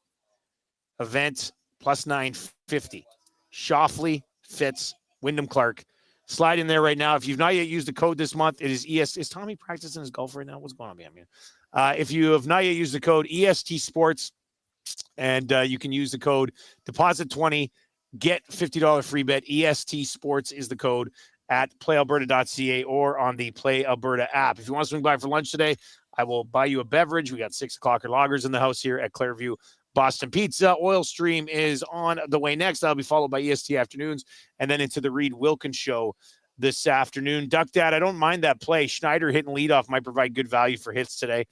event. Plus 950. Shoffley, Fitz, Wyndham Clark. Slide in there right now. If you've not yet used the code this month, it is EST. Is Tommy practicing his golf right now? What's going on, man? If you have not yet used the code EST Sports, and you can use the code deposit 20, get $50 free bet. EST Sports is the code at playalberta.ca or on the Play Alberta app. If you want to swing by for lunch today, I will buy you a beverage. We got 6 o'clock loggers in the house here at Clairview Boston Pizza. Oil Stream is on the way next. That'll be followed by EST Afternoons and then into the Reed Wilkins Show this afternoon. Duck Dad, I don't mind that play. Schneider hitting leadoff might provide good value for hits today.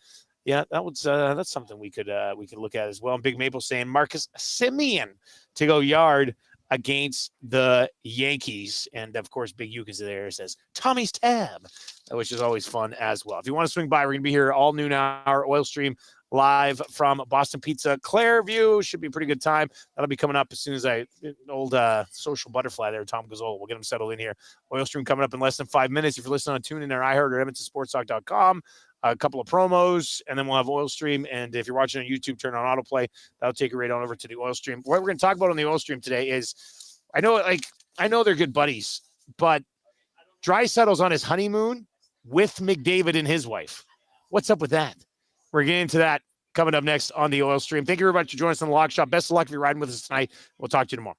Yeah, that's something we could look at as well. And Big Maple saying Marcus Semien to go yard against the Yankees. And of course, Big Uke is there, says Tommy's tab, which is always fun as well. If you want to swing by, we're gonna be here all noon hour. Oil Stream live from Boston Pizza Clairview. Should be a pretty good time. That'll be coming up as soon as old social butterfly there, Tom Gazzola. We'll get him settled in here. Oil Stream coming up in less than 5 minutes. If you're listening on TuneIn or iHeart or EdmontonSportsTalk.com, a couple of promos, and then we'll have Oil Stream. And if you're watching on YouTube, turn on autoplay. That'll take you right on over to the Oil Stream. What we're going to talk about on the Oil Stream today is, I know they're good buddies, but Dreisaitl's on his honeymoon with McDavid and his wife. What's up with that? We're getting into that coming up next on the Oil Stream. Thank you very much for joining us on the Lock Shop. Best of luck if you're riding with us tonight. We'll talk to you tomorrow.